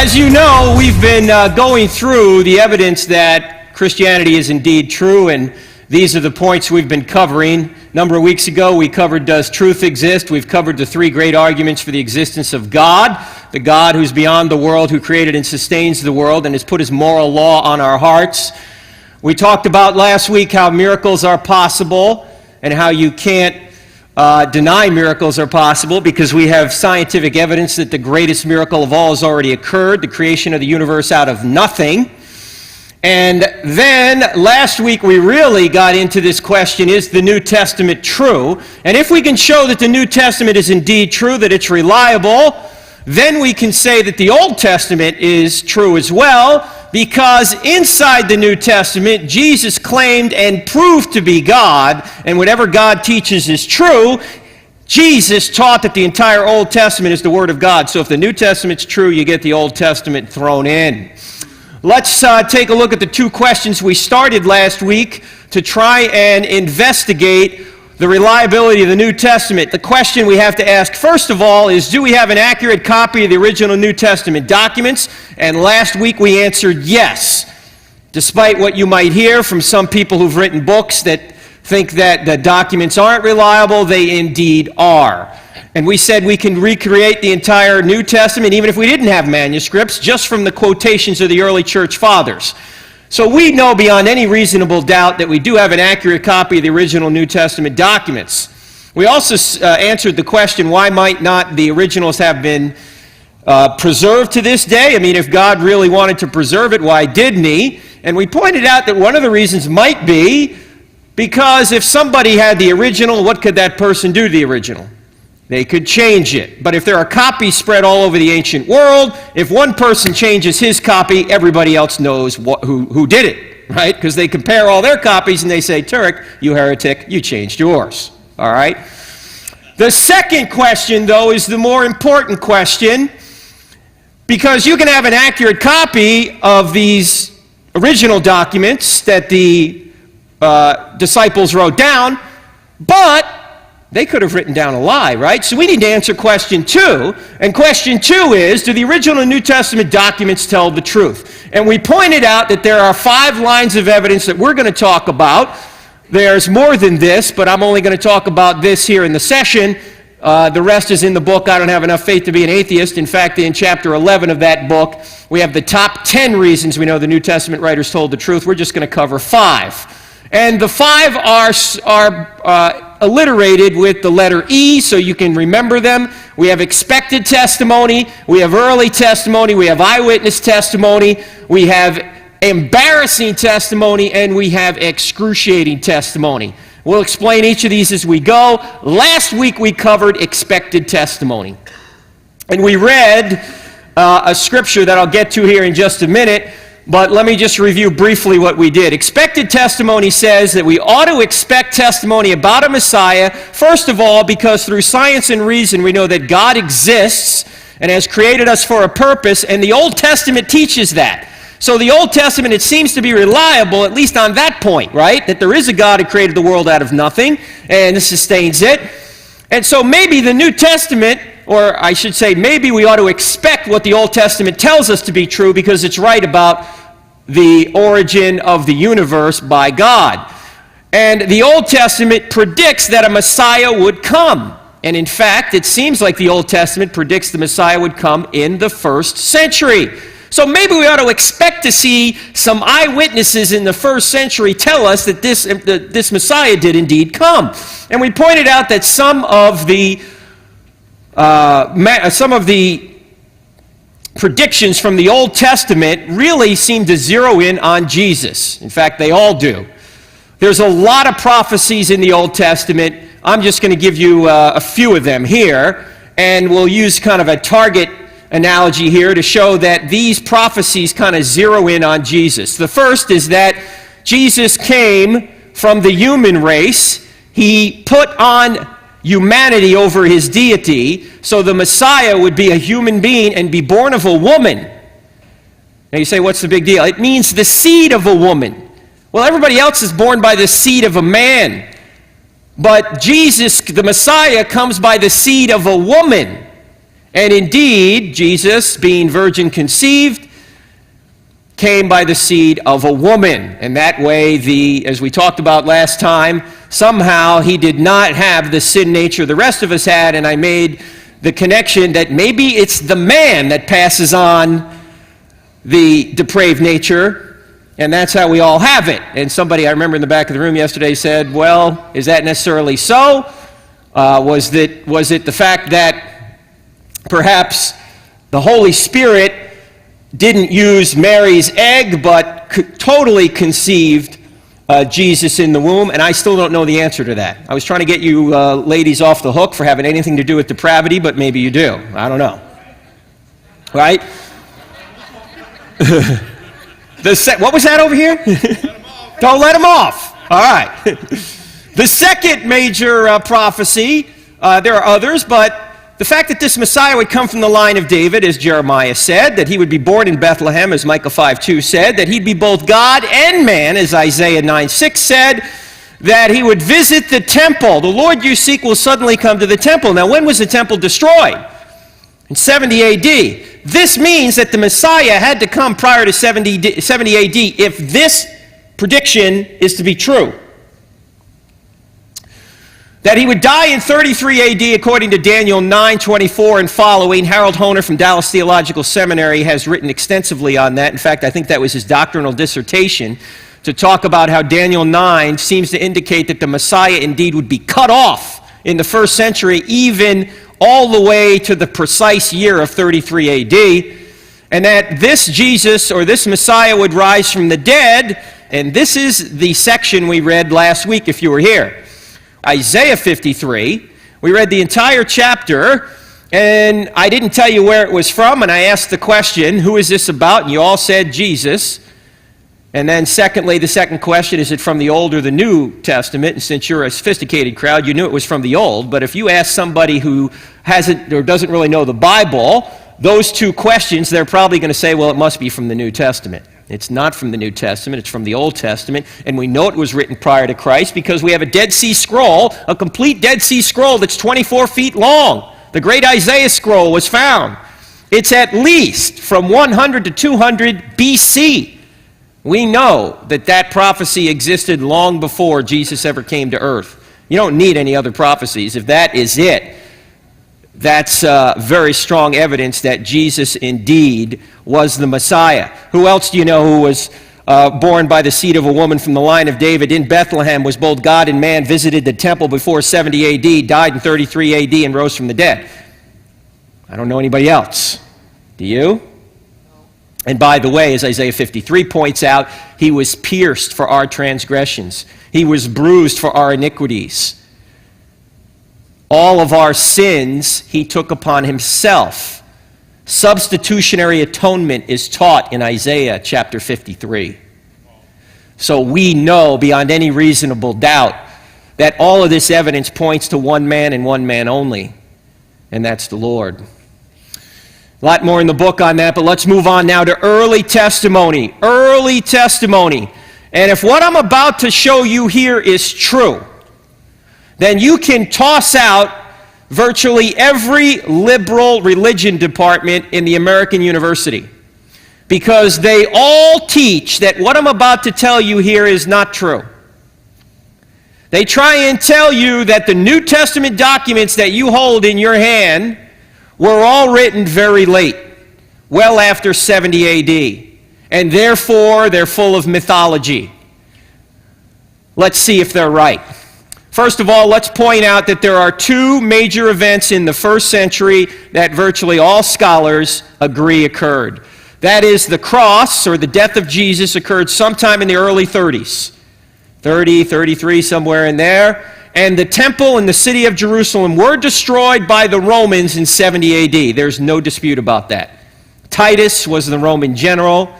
As you know, we've been going through the evidence that Christianity is indeed true, and these are the points we've been covering. A number of weeks ago, we covered Does Truth Exist? We've covered the three great arguments for the existence of God, the God who's beyond the world, who created and sustains the world and has put his moral law on our hearts. We talked about last week how miracles are possible and how you can't deny miracles are possible because we have scientific evidence that the greatest miracle of all has already occurred, the creation of the universe out of nothing. And then last week we really got into this question, is the New Testament true? And if we can show that the New Testament is indeed true, that it's reliable, then we can say that the Old Testament is true as well, because inside the New Testament, Jesus claimed and proved to be God, and whatever God teaches is true. Jesus taught that the entire Old Testament is the Word of God. So if the New Testament's true, you get the Old Testament thrown in. Let's take a look at the two questions we started last week to try and investigate the reliability of the New Testament. The question we have to ask, first of all, is do we have an accurate copy of the original New Testament documents? And last week we answered yes. Despite what you might hear from some people who've written books that think that the documents aren't reliable, they indeed are. And we said we can recreate the entire New Testament, even if we didn't have manuscripts, just from the quotations of the early church fathers. So we know beyond any reasonable doubt that we do have an accurate copy of the original New Testament documents. We also answered the question, why might not the originals have been preserved to this day? I mean, if God really wanted to preserve it, why didn't he? And we pointed out that one of the reasons might be because if somebody had the original, what could that person do to the original? They could change it. But if there are copies spread all over the ancient world, if one person changes his copy, everybody else knows who did it, right? Because they compare all their copies and they say, Turek, you heretic, you changed yours, all right? The second question, though, is the more important question, because you can have an accurate copy of these original documents that the disciples wrote down, but they could have written down a lie, right? So we need to answer question 2. And question 2 is, do the original New Testament documents tell the truth? And we pointed out that there are 5 lines of evidence that we're going to talk about. There's more than this, but I'm only going to talk about this here in the session. The rest is in the book, I Don't Have Enough Faith to Be an Atheist. In fact, in chapter 11 of that book, we have the top 10 reasons we know the New Testament writers told the truth. We're just going to cover 5. And the 5 are alliterated with the letter E, so you can remember them. We have expected testimony, we have early testimony, we have eyewitness testimony, we have embarrassing testimony, and we have excruciating testimony. We'll explain each of these as we go. Last week we covered expected testimony. And we read a scripture that I'll get to here in just a minute, but let me just review briefly what we did. Expected testimony says that we ought to expect testimony about a Messiah, first of all, because through science and reason we know that God exists and has created us for a purpose, and the Old Testament teaches that. So the Old Testament, it seems to be reliable, at least on that point, right? That there is a God who created the world out of nothing and sustains it. And so maybe the New Testament, or I should say maybe we ought to expect what the Old Testament tells us to be true because it's right about the origin of the universe by God. And the Old Testament predicts that a Messiah would come. And in fact, it seems like the Old Testament predicts the Messiah would come in the 1st century. So maybe we ought to expect to see some eyewitnesses in the 1st century tell us that this Messiah did indeed come. And we pointed out that some of the predictions from the Old Testament really seem to zero in on Jesus. In fact, they all do. There's a lot of prophecies in the Old Testament. I'm just going to give you a few of them here, and we'll use kind of a target analogy here to show that these prophecies kind of zero in on Jesus. The first is that Jesus came from the human race. He put on humanity over his deity, so the Messiah would be a human being and be born of a woman. Now you say, what's the big deal? It means the seed of a woman. Well, everybody else is born by the seed of a man. But Jesus, the Messiah, comes by the seed of a woman. And indeed, Jesus, being virgin conceived, came by the seed of a woman. And that way, as we talked about last time, somehow he did not have the sin nature the rest of us had, and I made the connection that maybe it's the man that passes on the depraved nature, and that's how we all have it. And somebody, I remember in the back of the room yesterday, said, well, is that necessarily so? Was it the fact that perhaps the Holy Spirit didn't use Mary's egg, but totally conceived Jesus in the womb? And I still don't know the answer to that. I was trying to get you ladies off the hook for having anything to do with depravity, but maybe you do. I don't know. Right? What was that over here? Don't let him off. All right. The second major prophecy, there are others, but the fact that this Messiah would come from the line of David, as Jeremiah said, that he would be born in Bethlehem, as Micah 5:2 said, that he'd be both God and man, as Isaiah 9:6 said, that he would visit the temple. The Lord you seek will suddenly come to the temple. Now, when was the temple destroyed? In 70 A.D. This means that the Messiah had to come prior to 70 A.D. if this prediction is to be true. That he would die in 33 A.D. according to Daniel 9:24 and following. Harold Honer from Dallas Theological Seminary has written extensively on that. In fact, I think that was his doctrinal dissertation, to talk about how Daniel 9 seems to indicate that the Messiah indeed would be cut off in the first century, even all the way to the precise year of 33 A.D., and that this Jesus, or this Messiah, would rise from the dead. And this is the section we read last week, if you were here. Isaiah 53, we read the entire chapter, and I didn't tell you where it was from, and I asked the question, who is this about? And you all said Jesus. And then secondly, the second question, is it from the Old or the New Testament? And since you're a sophisticated crowd, you knew it was from the Old. But if you ask somebody who hasn't or doesn't really know the Bible, those two questions, they're probably going to say, well, it must be from the New Testament. It's not from the New Testament, it's from the Old Testament, and we know it was written prior to Christ because we have a Dead Sea Scroll, a complete Dead Sea Scroll that's 24 feet long. The great Isaiah Scroll was found. It's at least from 100 to 200 BC. We know that that prophecy existed long before Jesus ever came to earth. You don't need any other prophecies. If that is it, that's very strong evidence that Jesus indeed was the Messiah. Who else do you know who was born by the seed of a woman from the line of David in Bethlehem, was both God and man, visited the temple before 70 A.D., died in 33 A.D., and rose from the dead? I don't know anybody else. Do you? And by the way, as Isaiah 53 points out, he was pierced for our transgressions. He was bruised for our iniquities. All of our sins he took upon himself. Substitutionary atonement is taught in Isaiah chapter 53. So we know beyond any reasonable doubt that all of this evidence points to one man and one man only, and that's the Lord. A lot more in the book on that, but let's move on now to early testimony. Early testimony. And if what I'm about to show you here is true, then you can toss out virtually every liberal religion department in the American university, because they all teach that what I'm about to tell you here is not true. They try and tell you that the New Testament documents that you hold in your hand were all written very late, well after 70 A.D., and therefore they're full of mythology. Let's see if they're right. First of all, let's point out that there are two major events in the first century that virtually all scholars agree occurred. That is, the cross, or the death of Jesus, occurred sometime in the early 30s. 30, 33, somewhere in there. And the temple and the city of Jerusalem were destroyed by the Romans in 70 A.D. There's no dispute about that. Titus was the Roman general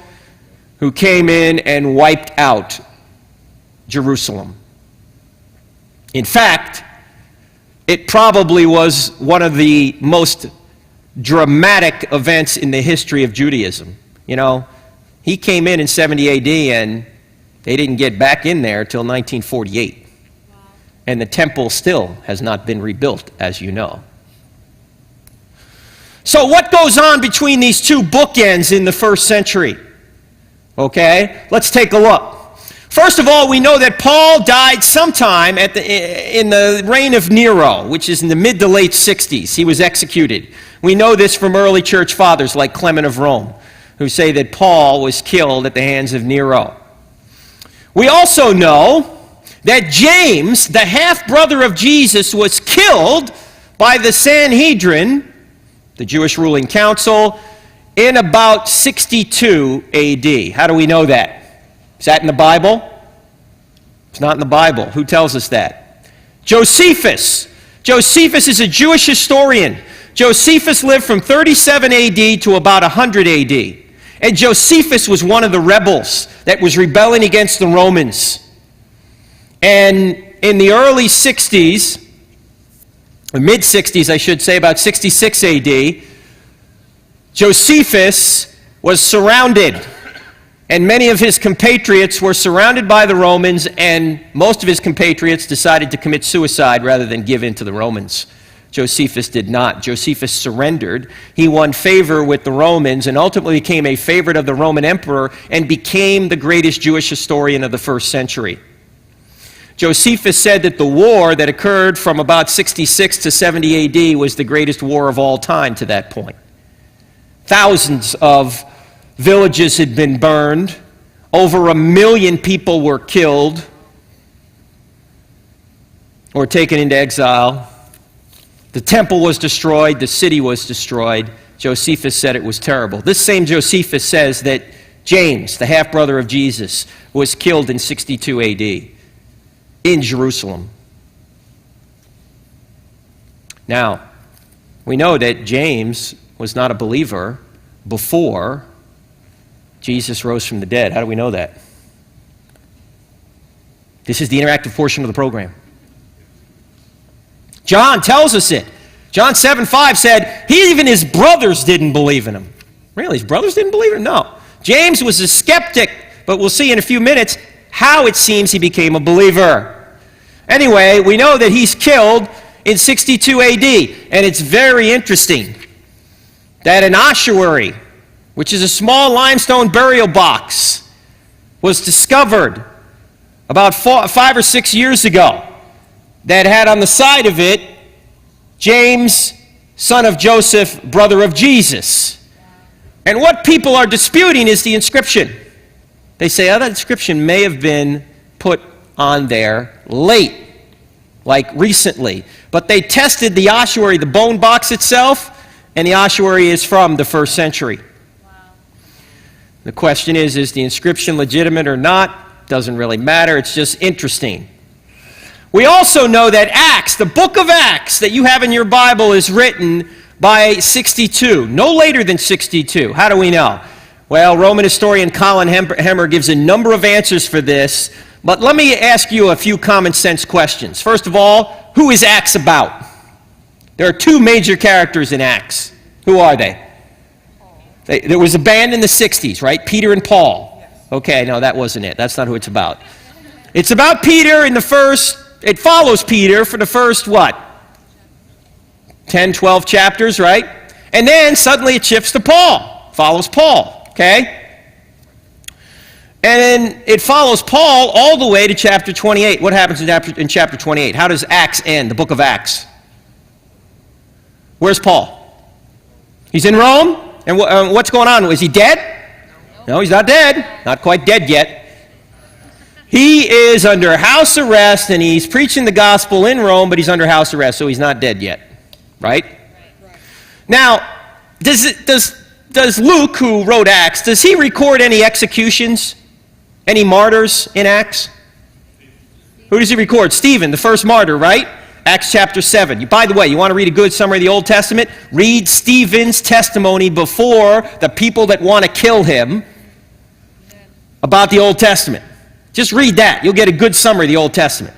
who came in and wiped out Jerusalem. In fact, it probably was one of the most dramatic events in the history of Judaism. You know, he came in 70 A.D. and they didn't get back in there till 1948. And the temple still has not been rebuilt, as you know. So what goes on between these two bookends in the first century? Okay, let's take a look. First of all, we know that Paul died sometime in the reign of Nero, which is in the mid to late 60s. He was executed. We know this from early church fathers like Clement of Rome, who say that Paul was killed at the hands of Nero. We also know that James, the half-brother of Jesus, was killed by the Sanhedrin, the Jewish ruling council, in about 62 AD. How do we know that? Is that in the Bible? It's not in the Bible. Who tells us that? Josephus. Josephus is a Jewish historian. Josephus lived from 37 AD to about 100 AD. And Josephus was one of the rebels that was rebelling against the Romans. And in the early 60s, or mid-60s I should say, about 66 AD, Josephus was surrounded. And many of his compatriots were surrounded by the Romans, and most of his compatriots decided to commit suicide rather than give in to the Romans. Josephus did not. Josephus surrendered. He won favor with the Romans and ultimately became a favorite of the Roman emperor and became the greatest Jewish historian of the first century. Josephus said that the war that occurred from about 66 to 70 AD was the greatest war of all time to that point. Thousands of villages had been burned. Over 1 million people were killed or taken into exile. The temple was destroyed. The city was destroyed. Josephus said it was terrible. This same Josephus says that James, the half-brother of Jesus, was killed in 62 AD in Jerusalem. Now, we know that James was not a believer before Jesus rose from the dead. How do we know that? This is the interactive portion of the program. John tells us it. John 7:5 said, even his brothers didn't believe in him. Really? His brothers didn't believe in him? No. James was a skeptic, but we'll see in a few minutes how it seems he became a believer. Anyway, we know that he's killed in 62 AD, and it's very interesting that an ossuary, which is a small limestone burial box, was discovered about 5 or 6 years ago that had on the side of it, James, son of Joseph, brother of Jesus. And what people are disputing is the inscription. They say, that inscription may have been put on there late, like recently. But they tested the ossuary, the bone box itself, and the ossuary is from the first century. The question is the inscription legitimate or not? Doesn't really matter. It's just interesting. We also know that Acts, the book of Acts that you have in your Bible, is written by 62, no later than 62. How do we know? Well, Roman historian Colin Hemmer gives a number of answers for this, but let me ask you a few common sense questions. First of all, who is Acts about? There are two major characters in Acts. Who are they? There was a band in the 60s, right? Peter and Paul. Okay, no, that wasn't it. That's not who it's about. It's about Peter in the first, it follows Peter for the first, 10, 12 chapters, right? And then suddenly it shifts to Paul. Follows Paul, okay? And then it follows Paul all the way to chapter 28. What happens in chapter 28? How does Acts end, the book of Acts? Where's Paul? He's in Rome? And what's going on? Is he dead? No, he's not dead. Not quite dead yet. He is under house arrest, and he's preaching the gospel in Rome, but he's under house arrest, so he's not dead yet. Right? Now, does Luke, who wrote Acts, does he record any executions, any martyrs in Acts? Who does he record? Stephen, the first martyr, right? Acts chapter 7. By the way, you want to read a good summary of the Old Testament? Read Stephen's testimony before the people that want to kill him about the Old Testament. Just read that. You'll get a good summary of the Old Testament.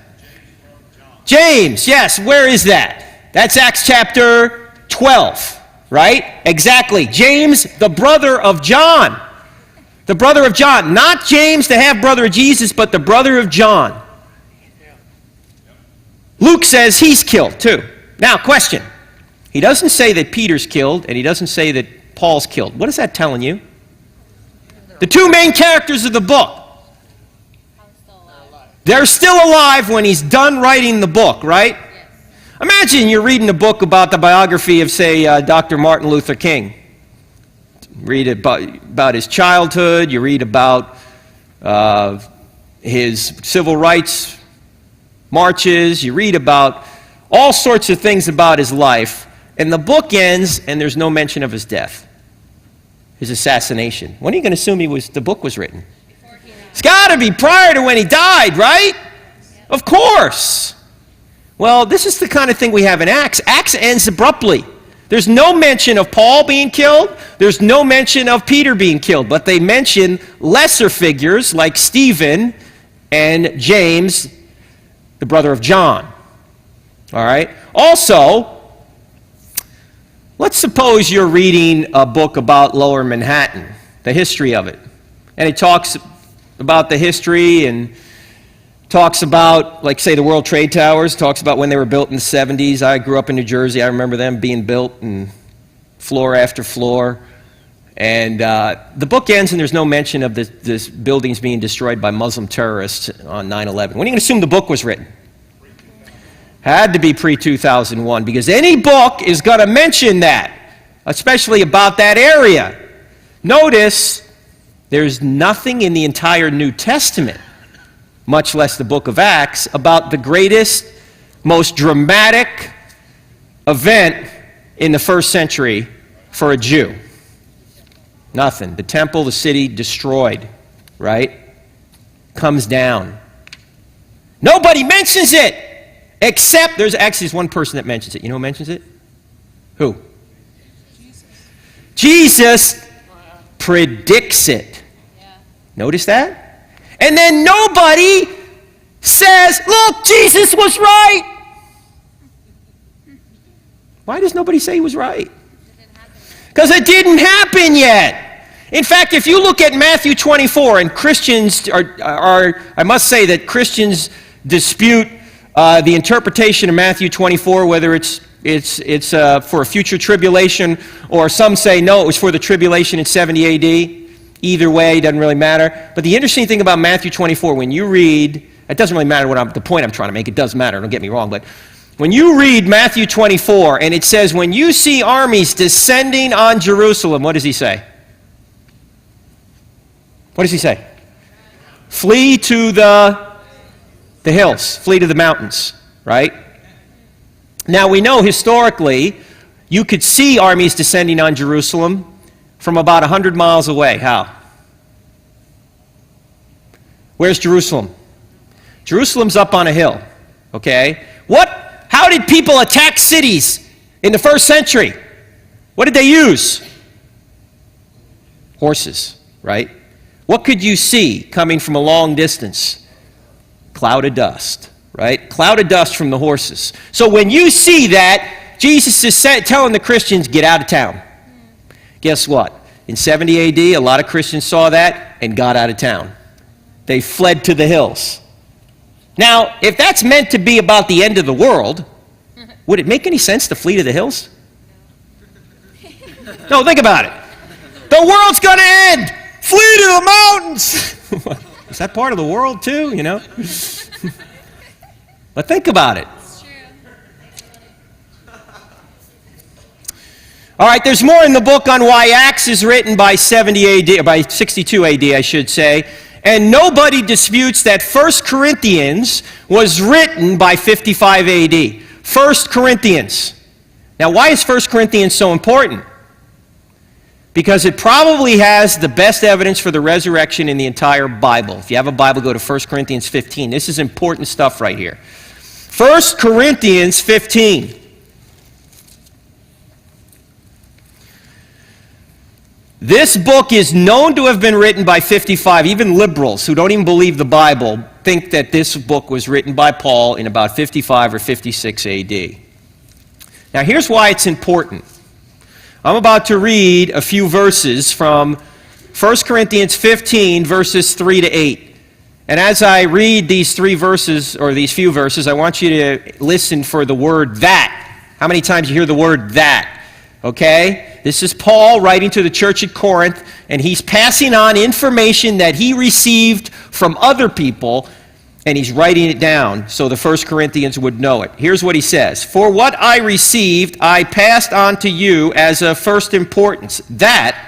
James, yes, where is that? That's Acts chapter 12, right? Exactly. James, the brother of John. The brother of John. Not James, the half-brother of Jesus, but the brother of John. Luke says he's killed too. Now, question. He doesn't say that Peter's killed, and he doesn't say that Paul's killed. What is that telling you? The two main characters of the book. They're still alive when he's done writing the book, right? Yes. Imagine you're reading a book about the biography of, say, Dr. Martin Luther King. Read about his childhood. You read about his civil rights marches. You read about all sorts of things about his life. And the book ends, and there's no mention of his death, his assassination. When are you going to assume the book was written? It's got to be prior to when he died, right? Of course. Well, this is the kind of thing we have in Acts. Acts ends abruptly. There's no mention of Paul being killed. There's no mention of Peter being killed. But they mention lesser figures like Stephen and James, the brother of John. All right? Also, let's suppose you're reading a book about Lower Manhattan, the history of it. And it talks about the history and talks about, like, say, the World Trade Towers, talks about when they were built in the 70s. I grew up in New Jersey. I remember them being built and floor after floor. And the book ends and there's no mention of this buildings being destroyed by Muslim terrorists on 9/11. When are you going to assume the book was written? Had to be pre-2001, because any book is going to mention that, especially about that area. Notice there's nothing in the entire New Testament, much less the book of Acts, about the greatest, most dramatic event in the first century for a Jew. Nothing. The temple, the city destroyed, right? Comes down. Nobody mentions it, except there's actually one person that mentions it. You know who mentions it? Who? Jesus predicts it. Notice that? And then nobody says, look, Jesus was right. Why does nobody say he was right? Because it didn't happen yet. In fact, if you look at Matthew 24, and Christians are I must say that Christians dispute the interpretation of Matthew 24, whether it's for a future tribulation, or some say, no, it was for the tribulation in 70 A.D., Either way, it doesn't really matter. But the interesting thing about Matthew 24, when you read, it doesn't really matter the point I'm trying to make. It does matter, don't get me wrong. But when you read Matthew 24, and it says, when you see armies descending on Jerusalem, what does he say? What does he say? Flee to the hills. Flee to the mountains, right? Now, we know historically, you could see armies descending on Jerusalem from about 100 miles away. How? Where's Jerusalem? Jerusalem's up on a hill, okay? How did people attack cities in the first century? What did they use? Horses, right? What could you see coming from a long distance? Cloud of dust, right? Cloud of dust from the horses. So when you see that, Jesus is telling the Christians, get out of town. Guess what? In 70 A.D., a lot of Christians saw that and got out of town. They fled to the hills. Now, if that's meant to be about the end of the world, would it make any sense to flee to the hills? No, think about it. The world's going to end. Flee to the mountains. Is that part of the world too, you know? But think about it. All right, there's more in the book on why Acts is written by 70 A.D., or by 62 A.D., I should say. And nobody disputes that 1 Corinthians was written by 55 A.D. 1 Corinthians. Now, why is 1 Corinthians so important? Because it probably has the best evidence for the resurrection in the entire Bible. If you have a Bible, go to 1 Corinthians 15. This is important stuff right here. 1 Corinthians 15. This book is known to have been written by 55. Even liberals who don't even believe the Bible think that this book was written by Paul in about 55 or 56 AD. Now here's why it's important. I'm about to read a few verses from 1 Corinthians 15, verses 3 to 8. And as I read these three verses, or these few verses, I want you to listen for the word that. How many times you hear the word that? Okay? This is Paul writing to the church at Corinth, and he's passing on information that he received from other people, and he's writing it down so the First Corinthians would know it. Here's what he says. For what I received, I passed on to you as of first importance, that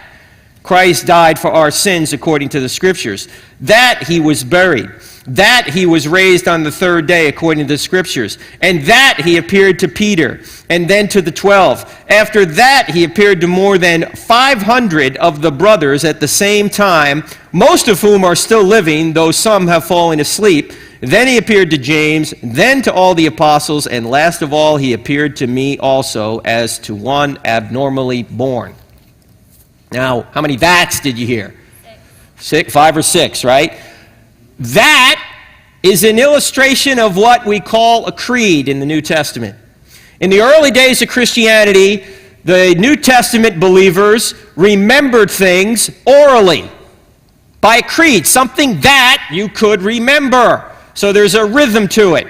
Christ died for our sins according to the Scriptures, that he was buried, that he was raised on the third day according to the Scriptures, and that he appeared to Peter, and then to the 12. After that he appeared to more than 500 of the brothers at the same time, most of whom are still living, though some have fallen asleep. Then he appeared to James, then to all the apostles, and last of all he appeared to me also as to one abnormally born. Now, how many that's did you hear? 6, 5 or 6, right? That is an illustration of what we call a creed in the New Testament. In the early days of Christianity, the New Testament believers remembered things orally by a creed, something that you could remember. So there's a rhythm to it.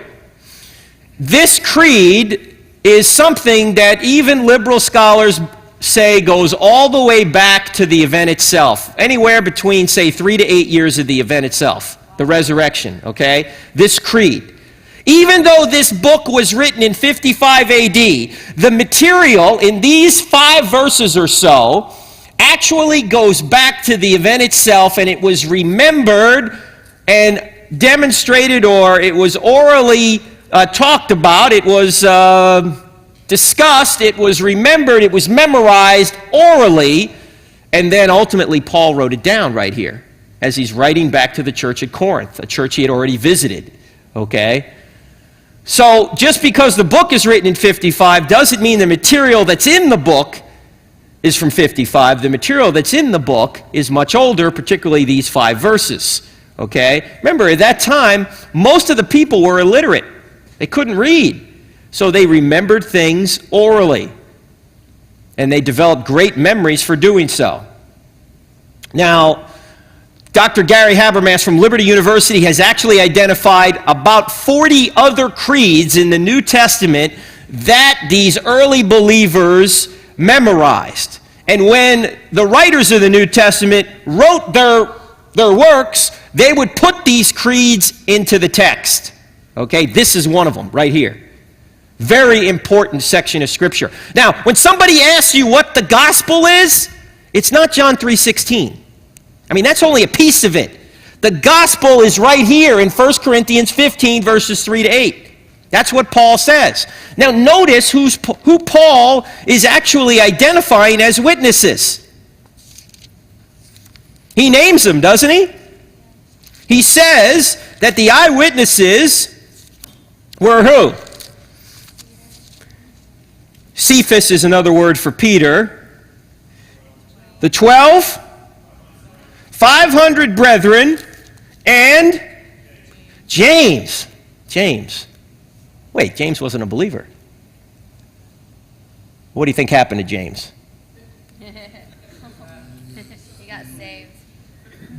This creed is something that even liberal scholars say goes all the way back to the event itself, anywhere between, say, 3 to 8 years of the event itself, the resurrection, okay? This creed. Even though this book was written in 55 AD, the material in these 5 verses or so actually goes back to the event itself, and it was remembered and demonstrated, or it was orally talked about, it was discussed, it was remembered, it was memorized orally, and then ultimately Paul wrote it down right here as he's writing back to the church at Corinth, a church he had already visited, okay? So just because the book is written in 55 doesn't mean the material that's in the book is from 55. The material that's in the book is much older, particularly these 5 verses, okay? Remember, at that time, most of the people were illiterate. They couldn't read. So they remembered things orally, and they developed great memories for doing so. Now, Dr. Gary Habermas from Liberty University has actually identified about 40 other creeds in the New Testament that these early believers memorized. And when the writers of the New Testament wrote their works, they would put these creeds into the text. Okay, this is one of them right here. Very important section of Scripture. Now, when somebody asks you what the gospel is, it's not John 3:16. I mean, that's only a piece of it. The gospel is right here in 1 Corinthians 15, verses 3 to 8. That's what Paul says. Now, notice who Paul is actually identifying as witnesses. He names them, doesn't he? He says that the eyewitnesses were who? Cephas is another word for Peter. The 12, 500 brethren, and James. James. Wait, James wasn't a believer. What do you think happened to James? He got saved.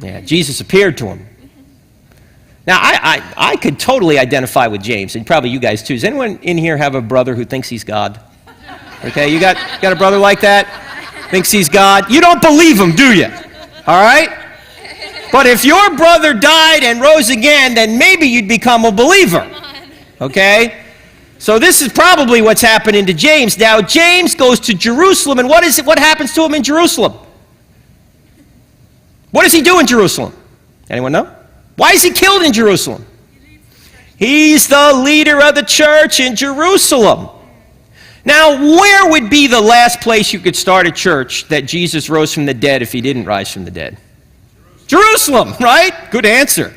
Yeah, Jesus appeared to him. Now, I could totally identify with James, and probably you guys too. Does anyone in here have a brother who thinks he's God? Okay, you got a brother like that? Thinks he's God? You don't believe him, do you? All right? But if your brother died and rose again, then maybe you'd become a believer. Okay? So this is probably what's happening to James. Now, James goes to Jerusalem, and what happens to him in Jerusalem? What does he do in Jerusalem? Anyone know? Why is he killed in Jerusalem? He's the leader of the church in Jerusalem. Now, where would be the last place you could start a church that Jesus rose from the dead if he didn't rise from the dead? Jerusalem, right? Good answer.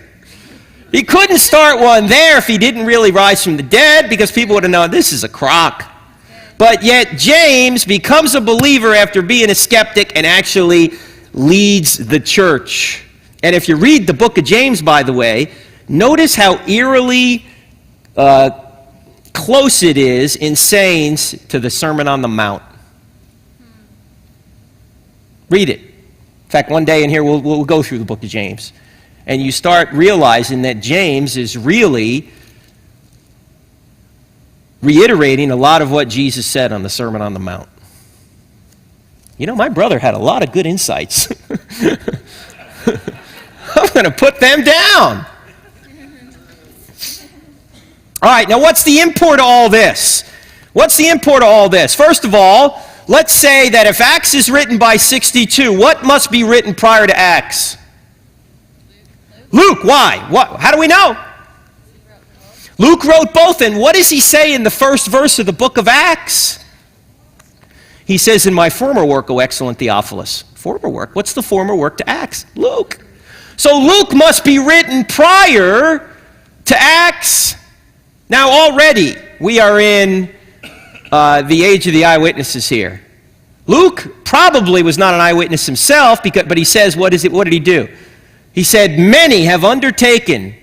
He couldn't start one there if he didn't really rise from the dead, because people would have known this is a crock. But yet James becomes a believer after being a skeptic and actually leads the church. And if you read the book of James, by the way, notice how eerily close it is in sayings to the Sermon on the Mount. Read it. In fact, one day in here we'll go through the book of James. And you start realizing that James is really reiterating a lot of what Jesus said on the Sermon on the Mount. You know, my brother had a lot of good insights. I'm going to put them down. All right, now what's the import of all this? What's the import of all this? First of all, let's say that if Acts is written by 62, what must be written prior to Acts? Luke. Why? How do we know? Luke wrote both, and what does he say in the first verse of the book of Acts? He says, in my former work, O excellent Theophilus. Former work? What's the former work to Acts? Luke. So Luke must be written prior to Acts. Now already, we are in the age of the eyewitnesses here. Luke probably was not an eyewitness himself, but he says, what did he do? He said, many have undertaken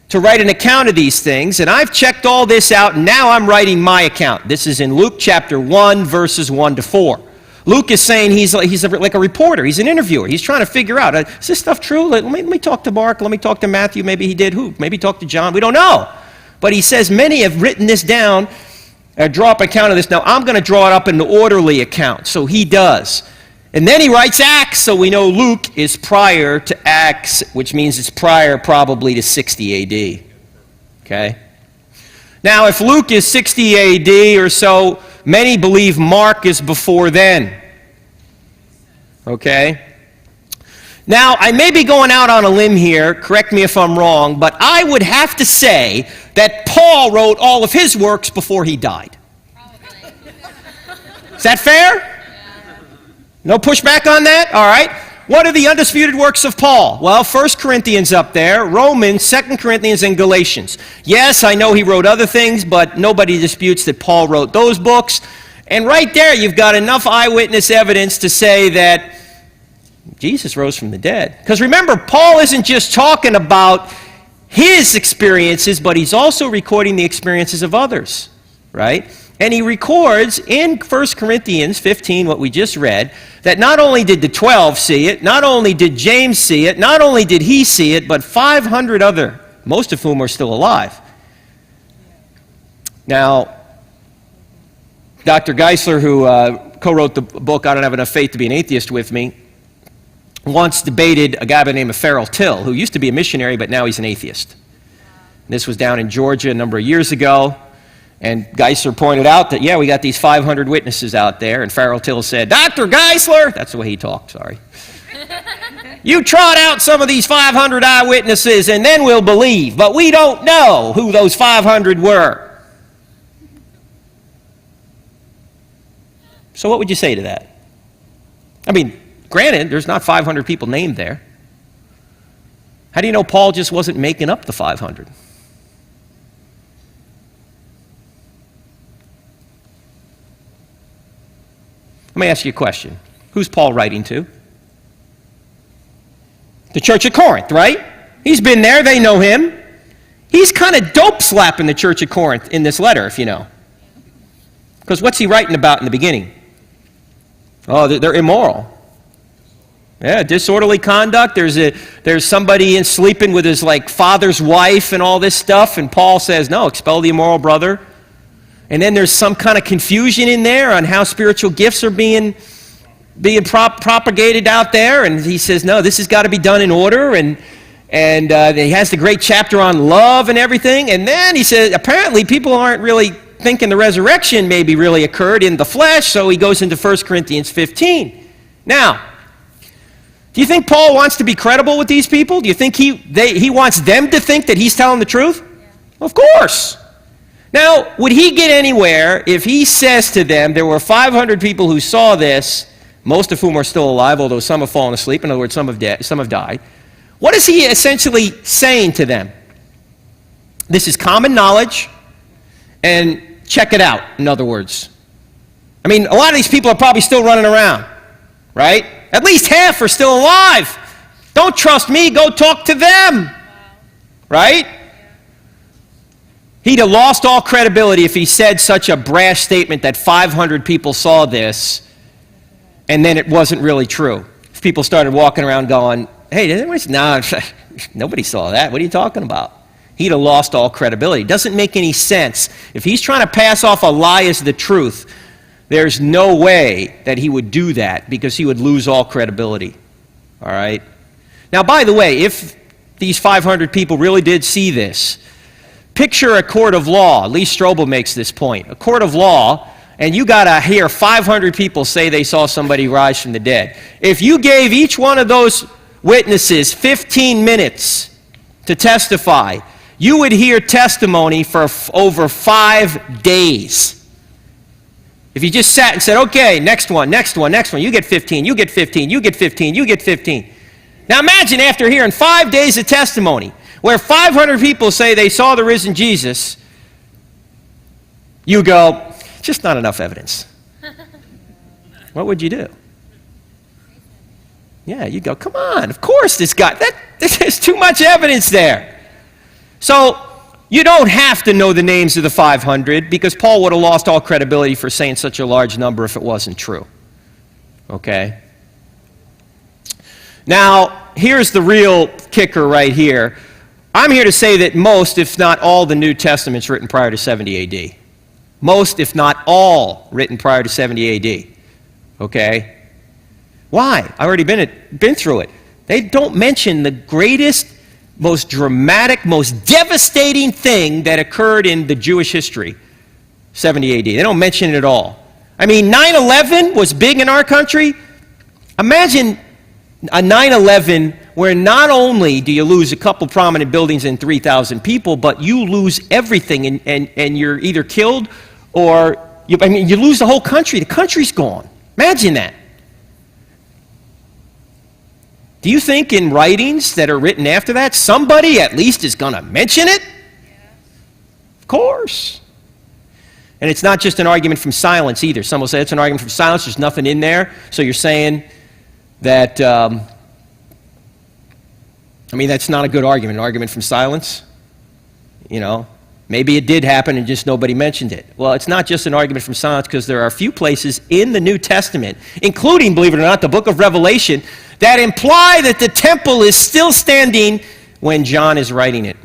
to write an account of these things, and I've checked all this out, and now I'm writing my account. This is in Luke chapter 1, verses 1 to 4. Luke is saying he's like a reporter. He's an interviewer. He's trying to figure out, is this stuff true? Let me talk to Mark. Let me talk to Matthew. Maybe he did. Who? Maybe talk to John. We don't know. But he says many have written this down, draw up an account of this. Now, I'm going to draw it up in the orderly account. So he does. And then he writes Acts, so we know Luke is prior to Acts, which means it's prior probably to 60 A.D. Okay? Now, if Luke is 60 A.D. or so, many believe Mark is before then. Okay? Now, I may be going out on a limb here, correct me if I'm wrong, but I would have to say that Paul wrote all of his works before he died. Probably. Is that fair? No pushback on that? All right. What are the undisputed works of Paul? Well, 1 Corinthians up there, Romans, 2 Corinthians, and Galatians. Yes, I know he wrote other things, but nobody disputes that Paul wrote those books. And right there, you've got enough eyewitness evidence to say that Jesus rose from the dead. Because remember, Paul isn't just talking about his experiences, but he's also recording the experiences of others, right? And he records in 1 Corinthians 15, what we just read, that not only did the 12 see it, not only did James see it, not only did he see it, but 500 other, most of whom are still alive. Now, Dr. Geisler, who co-wrote the book, I Don't Have Enough Faith to Be an Atheist with me, once debated a guy by the name of Farrell Till, who used to be a missionary, but now he's an atheist. And this was down in Georgia a number of years ago. And Geisler pointed out that, yeah, we got these 500 witnesses out there. And Farrell Till said, Dr. Geisler, that's the way he talked, sorry. You trot out some of these 500 eyewitnesses and then we'll believe. But we don't know who those 500 were. So what would you say to that? I mean, granted, there's not 500 people named there. How do you know Paul just wasn't making up the 500? Let me ask you a question. Who's Paul writing to? The church of Corinth, right? He's been there. They know him. He's kind of dope-slapping the church of Corinth in this letter, if you know. Because what's he writing about in the beginning? Oh, they're immoral. Yeah, disorderly conduct. There's somebody in sleeping with his father's wife and all this stuff. And Paul says, no, expel the immoral brother. And then there's some kind of confusion in there on how spiritual gifts are being propagated out there. And he says, no, this has got to be done in order. And he has the great chapter on love and everything. And then he says, apparently people aren't really thinking the resurrection maybe really occurred in the flesh. So he goes into 1 Corinthians 15. Now, do you think Paul wants to be credible with these people? Do you think he wants them to think that he's telling the truth? Yeah. Of course. Now, would he get anywhere if he says to them, there were 500 people who saw this, most of whom are still alive, although some have fallen asleep. In other words, some have died. What is he essentially saying to them? This is common knowledge, and check it out, in other words. I mean, a lot of these people are probably still running around, right? At least half are still alive. Don't trust me, go talk to them, right? He'd have lost all credibility if he said such a brash statement that 500 people saw this, and then it wasn't really true. If people started walking around going, hey, did anybody? No, nobody saw that. What are you talking about? He'd have lost all credibility. It doesn't make any sense. If he's trying to pass off a lie as the truth, there's no way that he would do that because he would lose all credibility. All right? Now, by the way, if these 500 people really did see this, picture a court of law. Lee Strobel makes this point. A court of law, and you got to hear 500 people say they saw somebody rise from the dead. If you gave each one of those witnesses 15 minutes to testify, you would hear testimony for over 5 days. If you just sat and said, okay, next one, you get 15, you get 15, you get 15, you get 15. Now imagine after hearing 5 days of testimony, where 500 people say they saw the risen Jesus, you go, just not enough evidence. What would you do? Yeah, you go, come on, of course this guy, there's too much evidence there. So, you don't have to know the names of the 500 because Paul would have lost all credibility for saying such a large number if it wasn't true. Okay? Now, here's the real kicker right here. I'm here to say that most, if not all, the New Testament's written prior to 70 A.D. Most, if not all, written prior to 70 A.D. Okay? Why? I've already been through it. They don't mention the greatest, most dramatic, most devastating thing that occurred in the Jewish history, 70 AD. They don't mention it at all. I mean, 9/11 was big in our country. Imagine a 9/11 where not only do you lose a couple prominent buildings and 3,000 people, but you lose everything and you're either killed or, you lose the whole country. The country's gone. Imagine that. Do you think in writings that are written after that, somebody at least is going to mention it? Yeah. Of course. And it's not just an argument from silence either. Some will say it's an argument from silence, there's nothing in there. So you're saying that, that's not a good argument, an argument from silence. You know, maybe it did happen and just nobody mentioned it. Well, it's not just an argument from silence because there are a few places in the New Testament, including, believe it or not, the book of Revelation, that imply that the temple is still standing when John is writing it.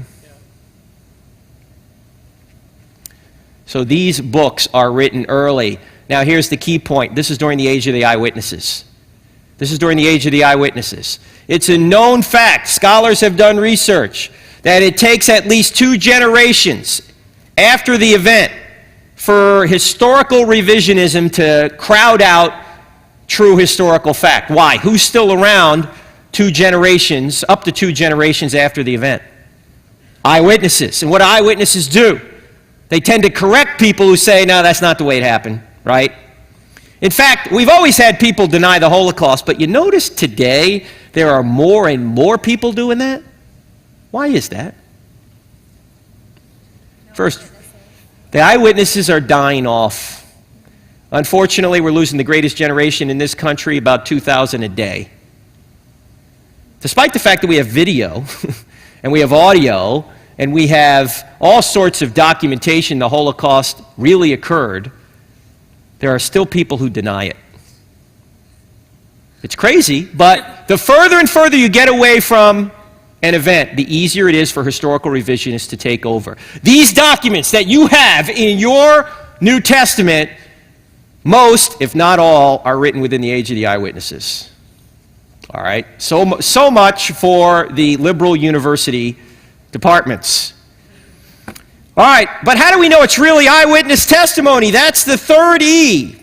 So these books are written early. Now here's the key point. This is during the age of the eyewitnesses. This is during the age of the eyewitnesses. It's a known fact. Scholars have done research that it takes at least 2 generations after the event for historical revisionism to crowd out true historical fact. Why? Who's still around 2 generations, up to 2 generations after the event? Eyewitnesses. And what do eyewitnesses do? They tend to correct people who say, no, that's not the way it happened, right? In fact, we've always had people deny the Holocaust, but you notice today there are more and more people doing that? Why is that? First, the eyewitnesses are dying off. Unfortunately, we're losing the greatest generation in this country, about 2,000 a day. Despite the fact that we have video, and we have audio, and we have all sorts of documentation the Holocaust really occurred, there are still people who deny it. It's crazy, but the further and further you get away from an event, the easier it is for historical revisionists to take over. These documents that you have in your New Testament, most, if not all, are written within the age of the eyewitnesses. All right? So much for the liberal university departments. All right, but how do we know it's really eyewitness testimony? That's the third E.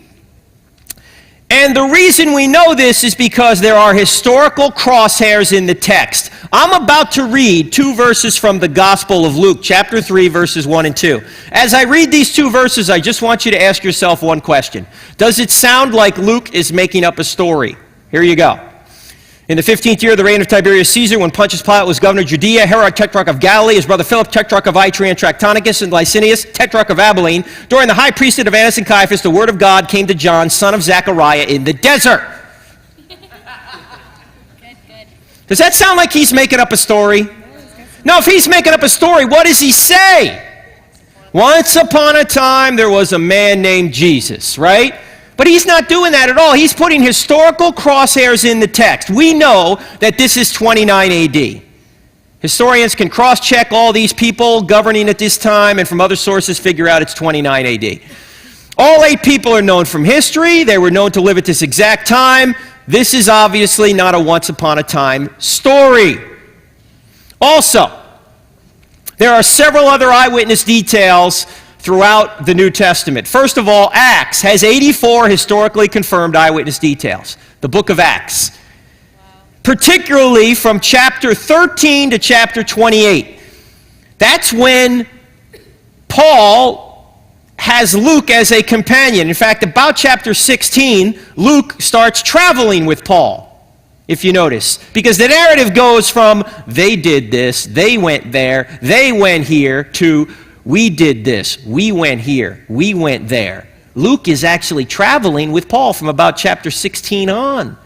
And the reason we know this is because there are historical crosshairs in the text. I'm about to read 2 verses from the Gospel of Luke, chapter 3, verses 1 and 2. As I read these 2 verses, I just want you to ask yourself one question. Does it sound like Luke is making up a story? Here you go. In the 15th year of the reign of Tiberius Caesar, when Pontius Pilate was governor of Judea, Herod, tetrarch of Galilee, his brother Philip, tetrarch of Ituraea and Trachonitis, and Licinius, tetrarch of Abilene, during the high priesthood of Annas and Caiaphas, the word of God came to John, son of Zechariah, in the desert. Good. Does that sound like he's making up a story? No, if he's making up a story, what does he say? Once upon a time, there was a man named Jesus, right? But he's not doing that at all. He's putting historical crosshairs in the text. We know that this is 29 AD. Historians can cross-check all these people governing at this time and from other sources figure out it's 29 AD. All 8 people are known from history. They were known to live at this exact time. This is obviously not a once upon a time story. Also, there are several other eyewitness details throughout the New Testament. First of all, Acts has 84 historically confirmed eyewitness details. The book of Acts. Particularly from chapter 13 to chapter 28. That's when Paul has Luke as a companion. In fact, about chapter 16, Luke starts traveling with Paul, if you notice. Because the narrative goes from, they did this, they went there, they went here, to, we did this, we went here, we went there. Luke is actually traveling with Paul from about chapter 16 on.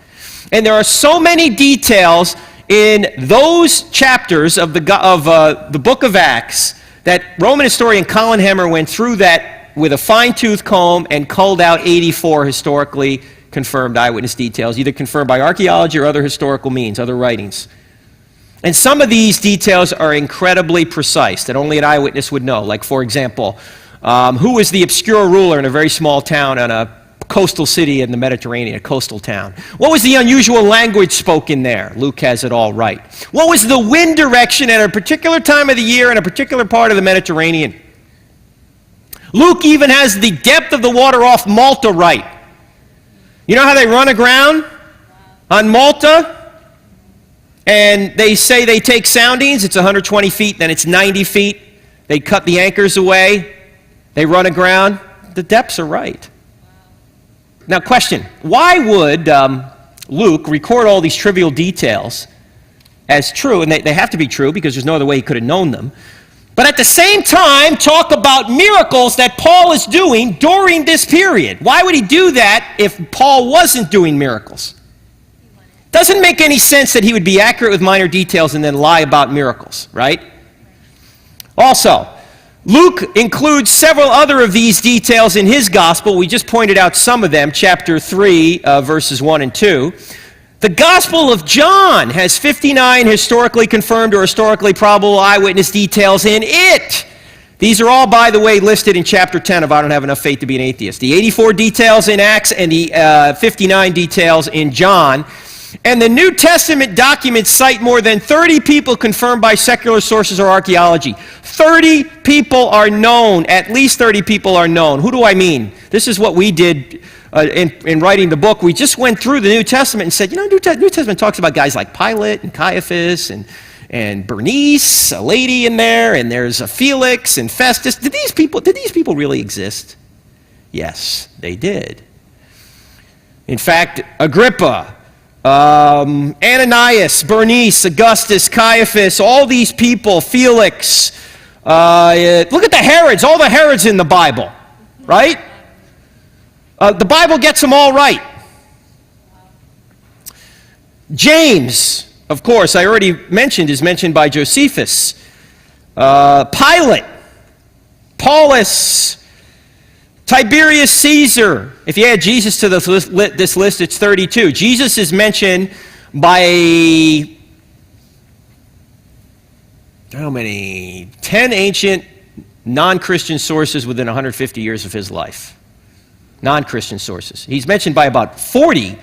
And there are so many details in those chapters of the book of Acts that Roman historian Colin Hemmer went through that with a fine-tooth comb and culled out 84 historically confirmed eyewitness details, either confirmed by archaeology or other historical means, other writings. And some of these details are incredibly precise that only an eyewitness would know. Like, for example, who was the obscure ruler in a very small town on a coastal city in the Mediterranean, a coastal town? What was the unusual language spoken there? Luke has it all right. What was the wind direction at a particular time of the year in a particular part of the Mediterranean? Luke even has the depth of the water off Malta right. You know how they run aground on Malta? And they say they take soundings. It's 120 feet, then it's 90 feet. They cut the anchors away. They run aground. The depths are right. Now, question, why would Luke record all these trivial details as true, and they have to be true because there's no other way he could have known them, but at the same time talk about miracles that Paul is doing during this period? Why would he do that if Paul wasn't doing miracles? Doesn't make any sense that he would be accurate with minor details and then lie about miracles, right? Also, Luke includes several other of these details in his gospel. We just pointed out some of them, chapter 3, verses 1 and 2. The Gospel of John has 59 historically confirmed or historically probable eyewitness details in it. These are all, by the way, listed in chapter 10 of I Don't Have Enough Faith to Be an Atheist. The 84 details in Acts and the 59 details in John. And the New Testament documents cite more than 30 people confirmed by secular sources or archaeology. 30 people are known. At least 30 people are known. Who do I mean? This is what we did in writing the book. We just went through the New Testament and said, you know, New Testament talks about guys like Pilate and Caiaphas and Bernice, a lady in there, and there's a Felix and Festus. Did these people really exist? Yes, they did. In fact, Agrippa, Ananias, Bernice, Augustus, Caiaphas, all these people, Felix, look at the Herods, all the Herods in the Bible, right? The Bible gets them all right. James, of course, I already mentioned, is mentioned by Josephus. Pilate, Paulus, Tiberius Caesar. If you add Jesus to this list, it's 32. Jesus is mentioned by, how many? 10 ancient non-Christian sources within 150 years of his life. Non-Christian sources. He's mentioned by about 40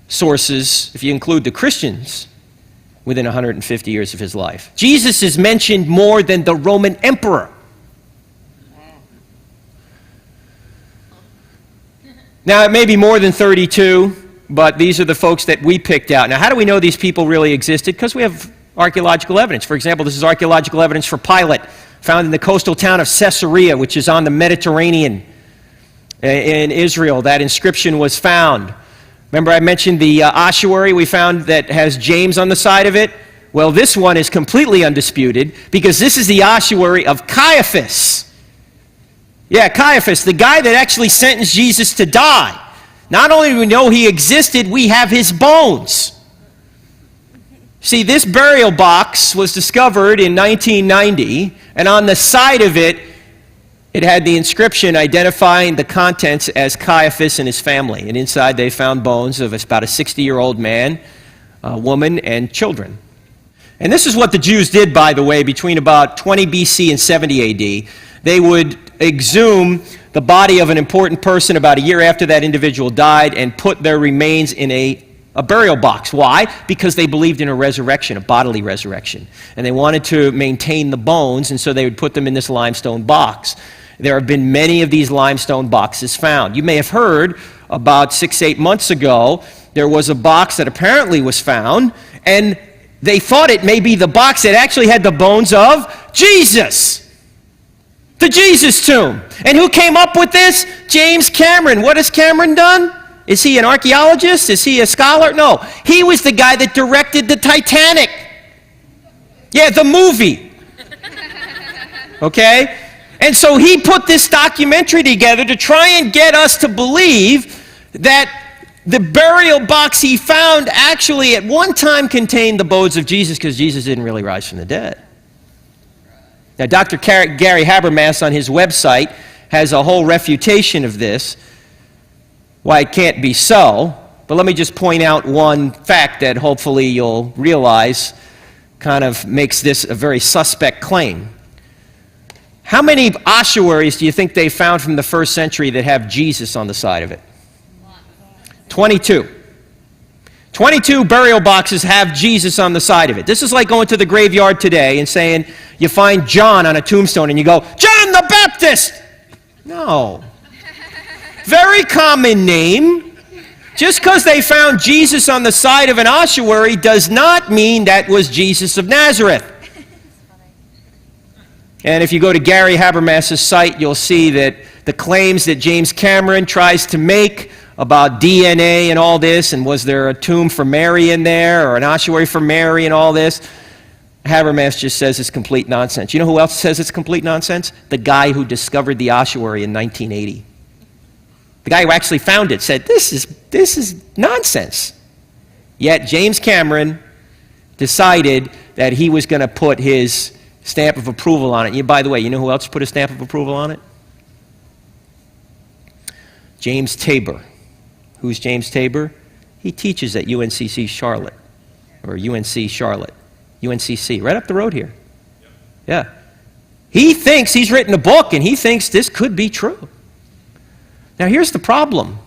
sources, if you include the Christians, within 150 years of his life. Jesus is mentioned more than the Roman emperor. Now, it may be more than 32, but these are the folks that we picked out. Now, how do we know these people really existed? Because we have archaeological evidence. For example, this is archaeological evidence for Pilate, found in the coastal town of Caesarea, which is on the Mediterranean in Israel. That inscription was found. Remember I mentioned the ossuary we found that has James on the side of it? Well, this one is completely undisputed because this is the ossuary of Caiaphas. Yeah, Caiaphas, the guy that actually sentenced Jesus to die. Not only do we know he existed, we have his bones. See, this burial box was discovered in 1990, and on the side of it, it had the inscription identifying the contents as Caiaphas and his family. And inside they found bones of about a 60-year-old man, a woman, and children. And this is what the Jews did, by the way, between about 20 BC and 70 AD. They would exhume the body of an important person about a year after that individual died and put their remains in a burial box. Why? Because they believed in a resurrection, a bodily resurrection. And they wanted to maintain the bones, and so they would put them in this limestone box. There have been many of these limestone boxes found. You may have heard about 6-8 months ago, there was a box that apparently was found, and they thought it may be the box that actually had the bones of Jesus. The Jesus tomb. And who came up with this? James Cameron. What has Cameron done? Is he an archaeologist? Is he a scholar? No. He was the guy that directed the Titanic. Yeah, the movie. Okay? And so he put this documentary together to try and get us to believe that the burial box he found actually at one time contained the bones of Jesus, because Jesus didn't really rise from the dead. Now, Dr. Gary Habermas on his website has a whole refutation of this, why it can't be so. But let me just point out one fact that hopefully you'll realize kind of makes this a very suspect claim. How many ossuaries do you think they found from the first century that have Jesus on the side of it? 22. 22 burial boxes have Jesus on the side of it. This is like going to the graveyard today and saying you find John on a tombstone and you go, John the Baptist! No. Very common name. Just because they found Jesus on the side of an ossuary does not mean that was Jesus of Nazareth. And if you go to Gary Habermas's site, you'll see that the claims that James Cameron tries to make about DNA and all this, and was there a tomb for Mary in there, or an ossuary for Mary and all this, Habermas just says it's complete nonsense. You know who else says it's complete nonsense? The guy who discovered the ossuary in 1980. The guy who actually found it said, this is nonsense. Yet James Cameron decided that he was going to put his stamp of approval on it. And by the way, you know who else put a stamp of approval on it? James Tabor. Who's James Tabor? He teaches at UNCC Charlotte, or UNC Charlotte, UNCC, right up the road here. Yeah. He thinks, he's written a book, and he thinks this could be true. Now here's the problem.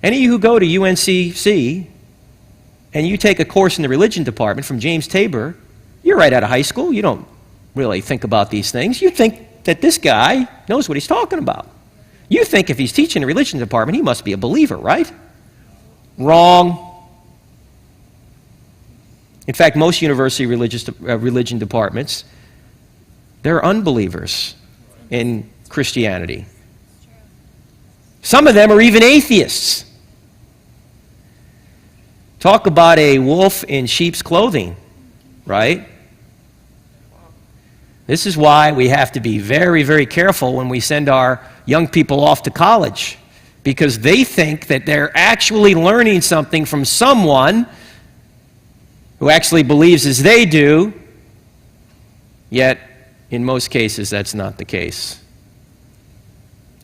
Any of you who go to UNCC and you take a course in the religion department from James Tabor, you're right out of high school. You don't really think about these things. You think that this guy knows what he's talking about. You think if he's teaching the religion department, he must be a believer, right? Wrong. In fact, most university religion departments, they're unbelievers in Christianity. Some of them are even atheists. Talk about a wolf in sheep's clothing, right? This is why we have to be very, very careful when we send our young people off to college, because they think that they're actually learning something from someone who actually believes as they do, yet in most cases that's not the case.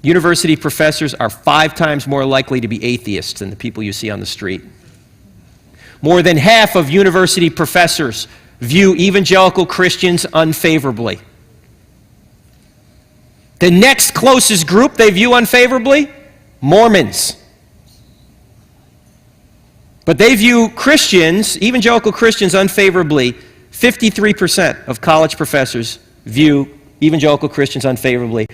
University professors are 5 times more likely to be atheists than the people you see on the street. More than half of university professors view evangelical Christians unfavorably. The next closest group they view unfavorably, Mormons. But they view Christians, evangelical Christians, unfavorably. 53% of college professors view evangelical Christians unfavorably.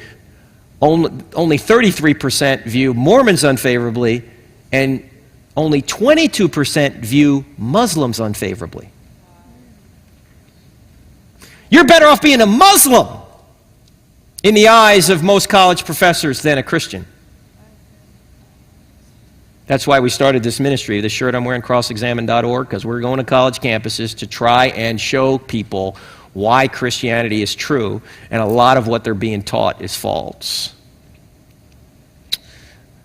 Only 33% view Mormons unfavorably, and only 22% view Muslims unfavorably. You're better off being a Muslim in the eyes of most college professors than a Christian. That's why we started this ministry. The shirt I'm wearing, crossexamine.org, because we're going to college campuses to try and show people why Christianity is true, and a lot of what they're being taught is false.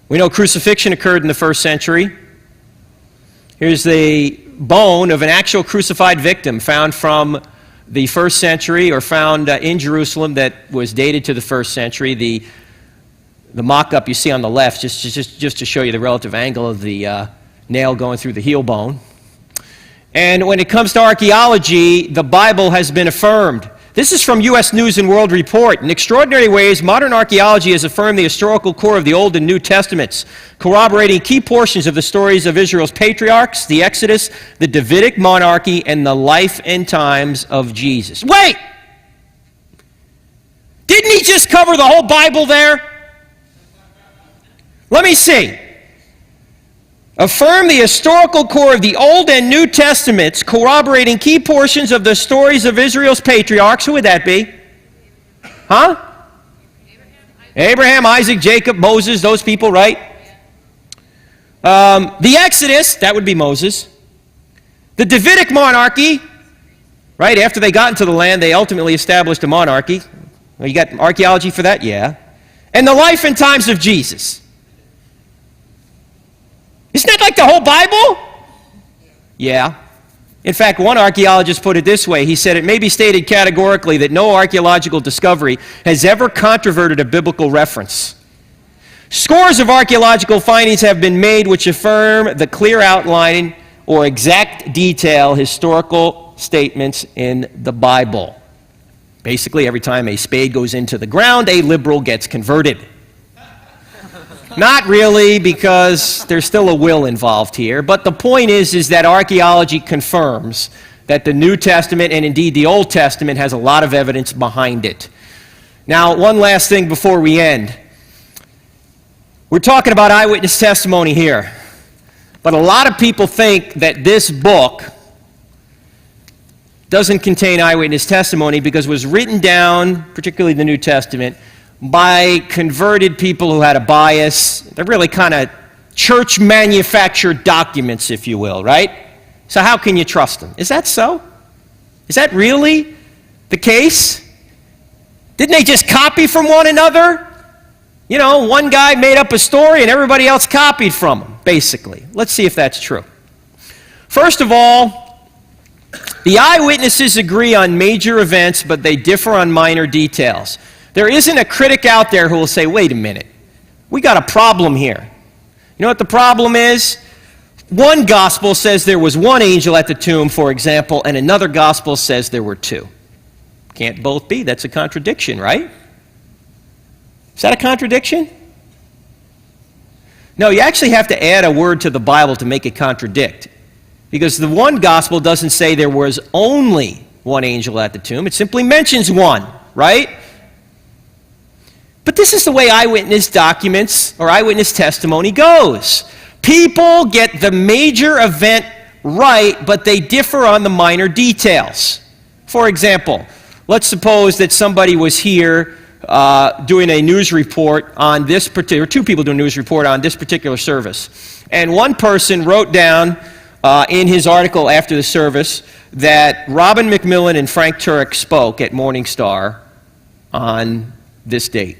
We know crucifixion occurred in the first century. Here's the bone of an actual crucified victim found from the first century, or found in Jerusalem, that was dated to the first century. The mock-up you see on the left, just to show you the relative angle of the nail going through the heel bone. And when it comes to archaeology, the Bible has been affirmed. This is from U.S. News and World Report. In extraordinary ways, modern archaeology has affirmed the historical core of the Old and New Testaments, corroborating key portions of the stories of Israel's patriarchs, the Exodus, the Davidic monarchy, and the life and times of Jesus. Wait! Didn't he just cover the whole Bible there? Let me see. Affirm the historical core of the Old and New Testaments, corroborating key portions of the stories of Israel's patriarchs. Who would that be? Huh? Abraham, Isaac, Jacob, Moses, those people, right? The Exodus, that would be Moses. The Davidic monarchy, right? After they got into the land, they ultimately established a monarchy. Well, you got archaeology for that? Yeah. And the life and times of Jesus. Isn't that like the whole Bible? Yeah. In fact, one archaeologist put it this way. He said, it may be stated categorically that no archaeological discovery has ever controverted a biblical reference. Scores of archaeological findings have been made which affirm the clear outline or exact detail historical statements in the Bible. Basically, every time a spade goes into the ground, a liberal gets converted. Not really, because there's still a will involved here. But the point is that archaeology confirms that the New Testament and indeed the Old Testament has a lot of evidence behind it. Now, one last thing before we end. We're talking about eyewitness testimony here. But a lot of people think that this book doesn't contain eyewitness testimony because it was written down, particularly the New Testament, by converted people who had a bias. They're really kind of church-manufactured documents, if you will, right? So how can you trust them? Is that so? Is that really the case? Didn't they just copy from one another? You know, one guy made up a story and everybody else copied from him, basically. Let's see if that's true. First of all, the eyewitnesses agree on major events, but they differ on minor details. There isn't a critic out there who will say, wait a minute, we got a problem here. You know what the problem is? One gospel says there was one angel at the tomb, for example, and another gospel says there were two. Can't both be. That's a contradiction, right? Is that a contradiction? No, you actually have to add a word to the Bible to make it contradict. Because the one gospel doesn't say there was only one angel at the tomb. It simply mentions one, right? But this is the way eyewitness documents or eyewitness testimony goes. People get the major event right, but they differ on the minor details. For example, let's suppose that somebody was here doing a news report on this particular, two people doing a news report on this particular service. And one person wrote down in his article after the service that Robin McMillan and Frank Turek spoke at Morning Star on this date.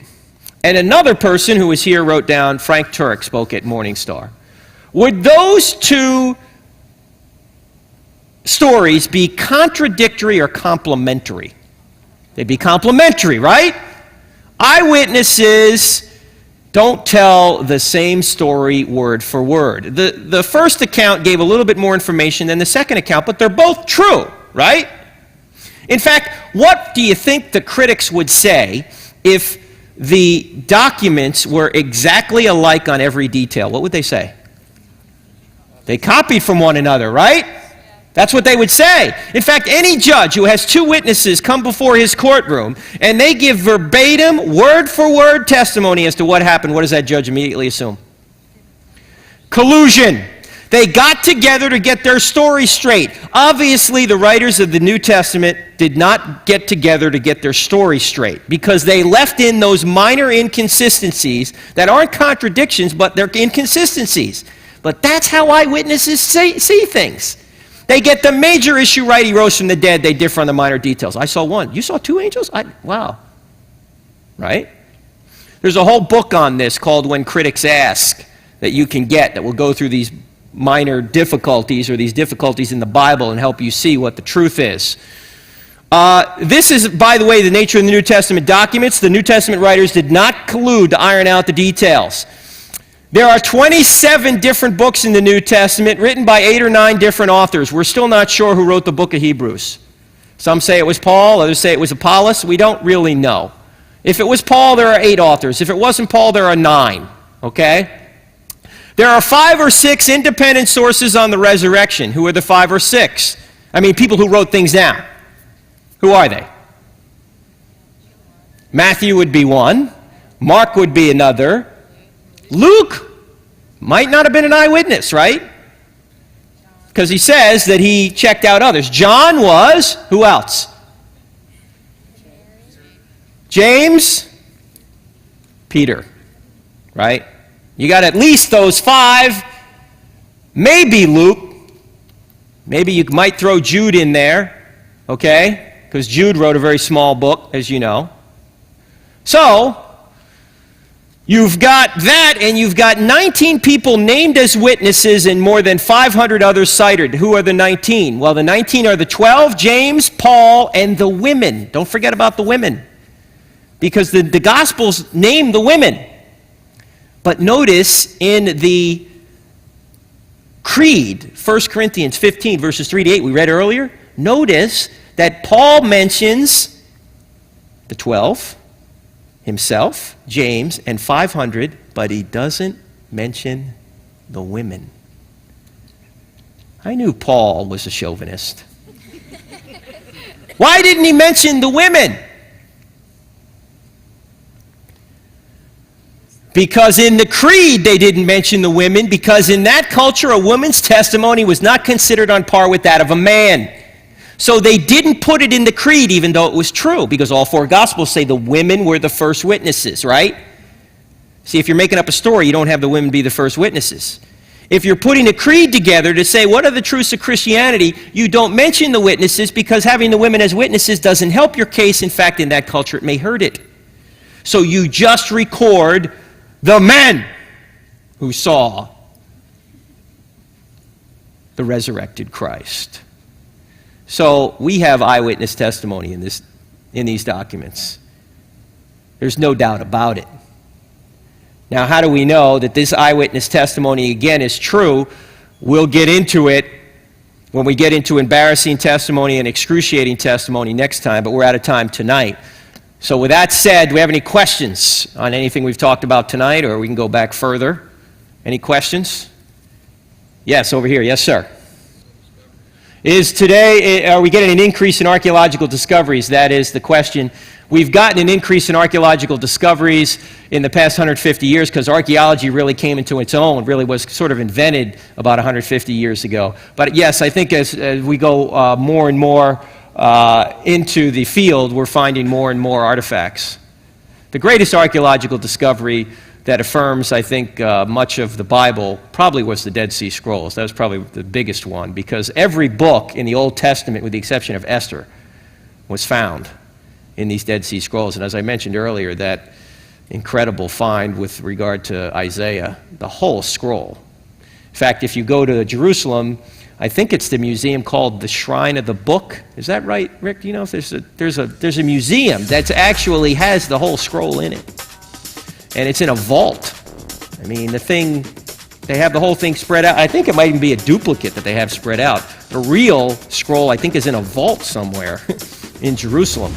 And another person who was here wrote down Frank Turek spoke at Morning Star. Would those two stories be contradictory or complementary? They'd be complementary, right? Eyewitnesses don't tell the same story word for word. The first account gave a little bit more information than the second account, but they're both true, right? In fact, what do you think the critics would say if the documents were exactly alike on every detail? What would they say? They copied from one another, right? That's what they would say. In fact, any judge who has two witnesses come before his courtroom and they give verbatim, word-for-word testimony as to what happened, what does that judge immediately assume? Collusion. They got together to get their story straight. Obviously, the writers of the New Testament did not get together to get their story straight because they left in those minor inconsistencies that aren't contradictions, but they're inconsistencies. But that's how eyewitnesses see things. They get the major issue right. He rose from the dead. They differ on the minor details. I saw one. You saw two angels? Wow. Right? There's a whole book on this called When Critics Ask that you can get that will go through these minor difficulties or these difficulties in the Bible and help you see what the truth is. This is, by the way, the nature of the New Testament documents. The New Testament writers did not collude to iron out the details. There are 27 different books in the New Testament written by 8 or 9 different authors. We're still not sure who wrote the book of Hebrews. Some say it was Paul, others say it was Apollos. We don't really know. If it was Paul, there are 8 authors. If it wasn't Paul, there are 9. Okay? There are 5 or 6 independent sources on the resurrection. Who are the 5 or 6? I mean, people who wrote things down. Who are they? Matthew would be one. Mark would be another. Luke might not have been an eyewitness, right? Because he says that he checked out others. John was. Who else? James. Peter. Right? You got at least those 5. Maybe Luke. Maybe you might throw Jude in there. Okay? Because Jude wrote a very small book, as you know. So, you've got that, and you've got 19 people named as witnesses and more than 500 others cited. Who are the 19? Well, the 19 are the 12, James, Paul, and the women. Don't forget about the women, because the Gospels name the women. But notice in the Creed, 1 Corinthians 15, verses 3 to 8, we read earlier, notice that Paul mentions the 12, himself, James, and 500, but he doesn't mention the women. I knew Paul was a chauvinist. Why didn't he mention the women? Because in the Creed they didn't mention the women, because in that culture a woman's testimony was not considered on par with that of a man. So they didn't put it in the Creed, even though it was true, because all 4 Gospels say the women were the first witnesses, right? See, if you're making up a story, you don't have the women be the first witnesses. If you're putting a creed together to say, what are the truths of Christianity, you don't mention the witnesses, because having the women as witnesses doesn't help your case. In fact, in that culture, it may hurt it. So you just record the men who saw the resurrected Christ. So we have eyewitness testimony in these documents. There's no doubt about it. Now, how do we know that this eyewitness testimony, again, is true? We'll get into it when we get into embarrassing testimony and excruciating testimony next time, but we're out of time tonight. So with that said, do we have any questions on anything we've talked about tonight, or we can go back further? Any questions? Yes, over here. Yes, sir. Are we getting an increase in archaeological discoveries? That is the question. We've gotten an increase in archaeological discoveries in the past 150 years because archaeology really came into its own, really was sort of invented about 150 years ago. But yes, I think as we go more and more into the field, we're finding more and more artifacts. The greatest archaeological discovery that affirms, I think, much of the Bible probably was the Dead Sea Scrolls. That was probably the biggest one, because every book in the Old Testament, with the exception of Esther, was found in these Dead Sea Scrolls. And as I mentioned earlier, that incredible find with regard to Isaiah, the whole scroll. In fact, if you go to Jerusalem, I think it's the museum called the Shrine of the Book. Is that right, Rick? Do you know if there's a museum that actually has the whole scroll in it? And it's in a vault. I mean, they have the whole thing spread out. I think it might even be a duplicate that they have spread out. The real scroll, I think, is in a vault somewhere in Jerusalem.